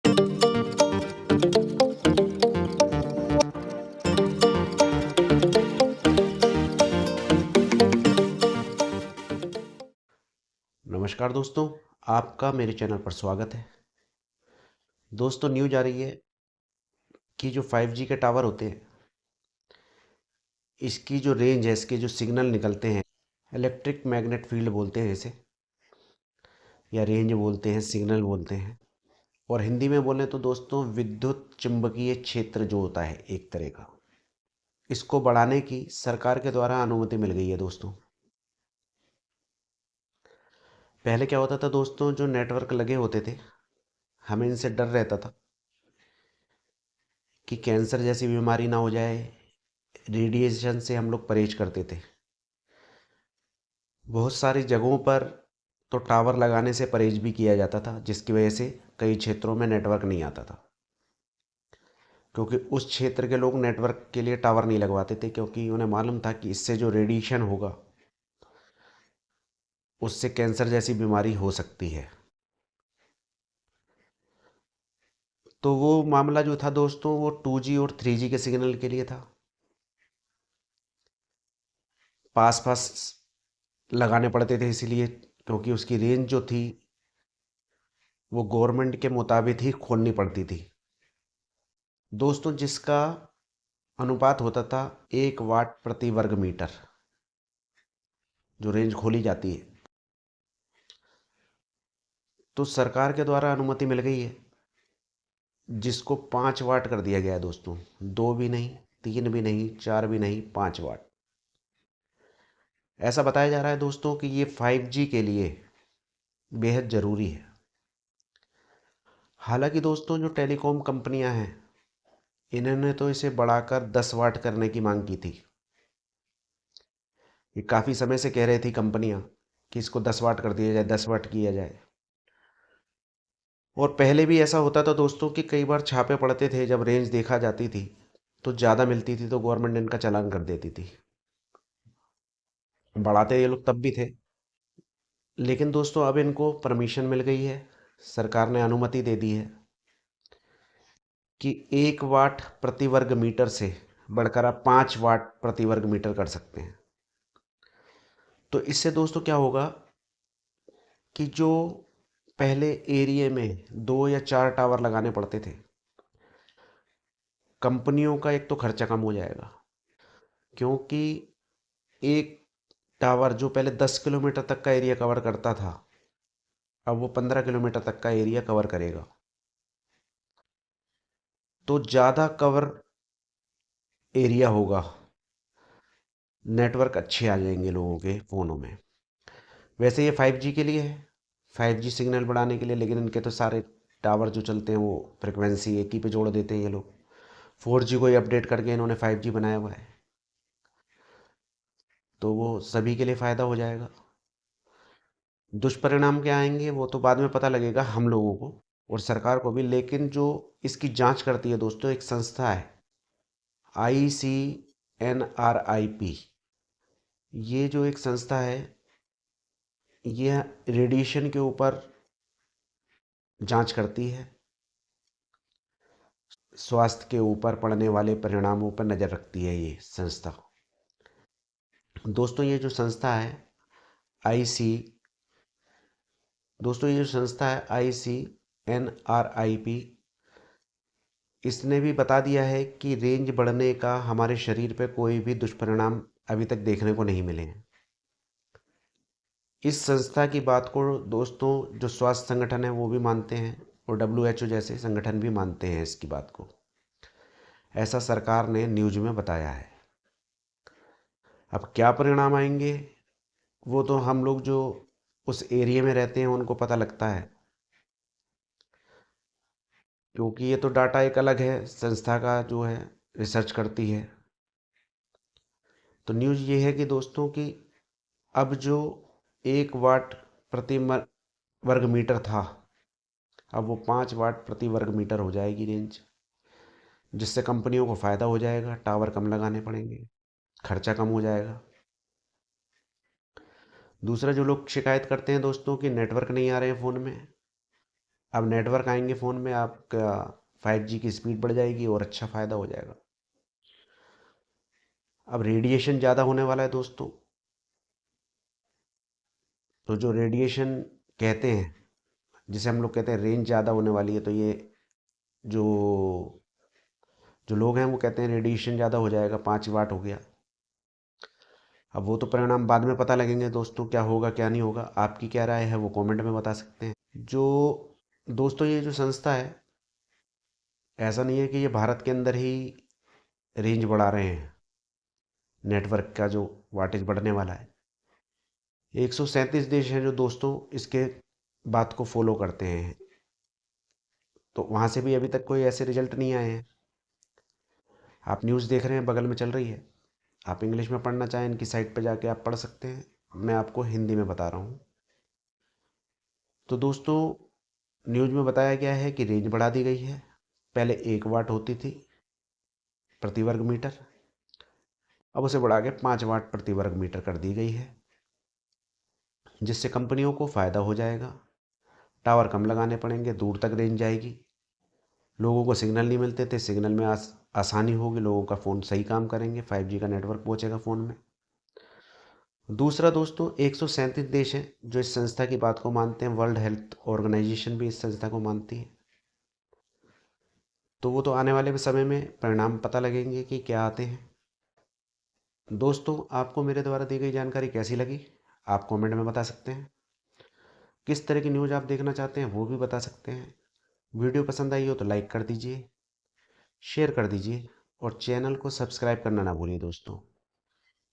नमस्कार दोस्तों, आपका मेरे चैनल पर स्वागत है। दोस्तों, न्यूज़ आ रही है कि जो 5G के टावर होते हैं, इसकी जो रेंज है, इसके जो सिग्नल निकलते हैं, इलेक्ट्रिक मैग्नेट फील्ड बोलते हैं इसे, या रेंज बोलते हैं, सिग्नल बोलते हैं। और हिंदी में बोलें तो दोस्तों विद्युत चुंबकीय क्षेत्र जो होता है एक तरह का, इसको बढ़ाने की सरकार के द्वारा अनुमति मिल गई है दोस्तों। पहले क्या होता था दोस्तों, जो नेटवर्क लगे होते थे, हमें इनसे डर रहता था कि कैंसर जैसी बीमारी ना हो जाए। रेडिएशन से हम लोग परहेज करते थे। बहुत सारी जगहों पर तो टावर लगाने से परहेज भी किया जाता था, जिसकी वजह से कई क्षेत्रों में नेटवर्क नहीं आता था, क्योंकि उस क्षेत्र के लोग नेटवर्क के लिए टावर नहीं लगवाते थे, क्योंकि उन्हें मालूम था कि इससे जो रेडिएशन होगा उससे कैंसर जैसी बीमारी हो सकती है। तो वो मामला जो था दोस्तों, वो 2G और 3G के सिग्नल के लिए था। पास पास लगाने पड़ते थे, इसीलिए क्योंकि उसकी रेंज जो थी वो गवर्नमेंट के मुताबिक ही खोलनी पड़ती थी दोस्तों, जिसका अनुपात होता था 1 वाट प्रति वर्ग मीटर, जो रेंज खोली जाती है। तो सरकार के द्वारा अनुमति मिल गई है, जिसको 5 वाट कर दिया गया है दोस्तों। 2 भी नहीं, 3 भी नहीं, 4 भी नहीं, 5 वाट। ऐसा बताया जा रहा है दोस्तों कि ये 5G के लिए बेहद ज़रूरी है। हालांकि दोस्तों, जो टेलीकॉम कंपनियां हैं, इन्होंने तो इसे बढ़ाकर 10 वाट करने की मांग की थी। ये काफ़ी समय से कह रही थी कंपनियां कि इसको 10 वाट कर दिया जाए, 10 वाट किया जाए। और पहले भी ऐसा होता था दोस्तों कि कई बार छापे पड़ते थे, जब रेंज देखा जाती थी तो ज़्यादा मिलती थी तो गवर्नमेंट इनका चालान कर देती थी। बढ़ाते ये लोग तब भी थे। लेकिन दोस्तों, अब इनको परमिशन मिल गई है, सरकार ने अनुमति दे दी है कि 1 वाट प्रति वर्ग मीटर से बढ़कर आप 5 वाट प्रति वर्ग मीटर कर सकते हैं। तो इससे दोस्तों क्या होगा कि जो पहले एरिया में 2 या 4 टावर लगाने पड़ते थे, कंपनियों का एक तो खर्चा कम हो जाएगा, क्योंकि एक टावर जो पहले 10 किलोमीटर तक का एरिया कवर करता था, अब वो 15 किलोमीटर तक का एरिया कवर करेगा। तो ज़्यादा कवर एरिया होगा, नेटवर्क अच्छे आ जाएंगे लोगों के फ़ोनों में। वैसे ये 5G के लिए है, 5G सिग्नल बढ़ाने के लिए, लेकिन इनके तो सारे टावर जो चलते हैं वो फ्रिक्वेंसी एक ही पे जोड़ देते हैं ये लोग। 4G को ही अपडेट करके इन्होंने 5G बनाया हुआ है, तो वो सभी के लिए फ़ायदा हो जाएगा। दुष्परिणाम क्या आएंगे वो तो बाद में पता लगेगा हम लोगों को और सरकार को भी। लेकिन जो इसकी जांच करती है दोस्तों, एक संस्था है ICNRIP। ये जो एक संस्था है, ये रेडिएशन के ऊपर जांच करती है, स्वास्थ्य के ऊपर पड़ने वाले परिणामों पर नज़र रखती है ये संस्था। दोस्तों, ये जो संस्था है आई सी दोस्तों ये जो संस्था है ICNRIP, इसने भी बता दिया है कि रेंज बढ़ने का हमारे शरीर पर कोई भी दुष्परिणाम अभी तक देखने को नहीं मिले हैं। इस संस्था की बात को दोस्तों जो स्वास्थ्य संगठन है वो भी मानते हैं, और WHO जैसे संगठन भी मानते हैं इसकी बात को। ऐसा सरकार ने न्यूज़ में बताया है। अब क्या परिणाम आएंगे वो तो हम लोग जो उस एरिया में रहते हैं उनको पता लगता है, क्योंकि ये तो डाटा एक अलग है, संस्था का जो है रिसर्च करती है। तो न्यूज़ ये है कि दोस्तों कि अब जो 1 वाट प्रति वर्ग मीटर था, अब वो 5 वाट प्रति वर्ग मीटर हो जाएगी रेंज, जिससे कंपनियों को फ़ायदा हो जाएगा, टावर कम लगाने पड़ेंगे, खर्चा कम हो जाएगा। दूसरा, जो लोग शिकायत करते हैं दोस्तों कि नेटवर्क नहीं आ रहे हैं फ़ोन में, अब नेटवर्क आएंगे फ़ोन में, आपका 5G की स्पीड बढ़ जाएगी और अच्छा फ़ायदा हो जाएगा। अब रेडिएशन ज़्यादा होने वाला है दोस्तों, तो जो रेडिएशन कहते हैं, जिसे हम लोग कहते हैं रेंज ज़्यादा होने वाली है, तो ये जो जो लोग हैं वो कहते हैं रेडिएशन ज़्यादा हो जाएगा, 5 वाट हो गया। अब वो तो परिणाम बाद में पता लगेंगे दोस्तों, क्या होगा क्या नहीं होगा। आपकी क्या राय है वो कमेंट में बता सकते हैं। जो दोस्तों ये जो संस्था है, ऐसा नहीं है कि ये भारत के अंदर ही रेंज बढ़ा रहे हैं, नेटवर्क का जो वाटेज बढ़ने वाला है। 137 देश हैं जो दोस्तों इसके बात को फॉलो करते हैं, तो वहाँ से भी अभी तक कोई ऐसे रिजल्ट नहीं आए हैं। आप न्यूज़ देख रहे हैं, बगल में चल रही है। आप इंग्लिश में पढ़ना चाहें, इनकी साइट पर जाके आप पढ़ सकते हैं, मैं आपको हिंदी में बता रहा हूँ। तो दोस्तों न्यूज़ में बताया गया है कि रेंज बढ़ा दी गई है। पहले 1 वाट होती थी प्रति वर्ग मीटर, अब उसे बढ़ा के 5 वाट प्रति वर्ग मीटर कर दी गई है, जिससे कंपनियों को फ़ायदा हो जाएगा। टावर कम लगाने पड़ेंगे, दूर तक रेंज जाएगी। लोगों को सिग्नल नहीं मिलते थे, सिग्नल में आसानी होगी, लोगों का फ़ोन सही काम करेंगे, 5G का नेटवर्क पहुंचेगा फ़ोन में। दूसरा दोस्तों, 137 देश हैं जो इस संस्था की बात को मानते हैं। वर्ल्ड हेल्थ ऑर्गेनाइजेशन भी इस संस्था को मानती है। तो वो तो आने वाले समय में परिणाम पता लगेंगे कि क्या आते हैं। दोस्तों आपको मेरे द्वारा दी गई जानकारी कैसी लगी, आप कमेंट में बता सकते हैं। किस तरह की न्यूज़ आप देखना चाहते हैं वो भी बता सकते हैं। वीडियो पसंद आई हो तो लाइक कर दीजिए, शेयर कर दीजिए और चैनल को सब्सक्राइब करना ना भूलिए दोस्तों।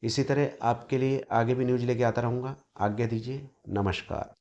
इसी तरह आपके लिए आगे भी न्यूज़ लेके आता रहूँगा। आज्ञा दीजिए, नमस्कार।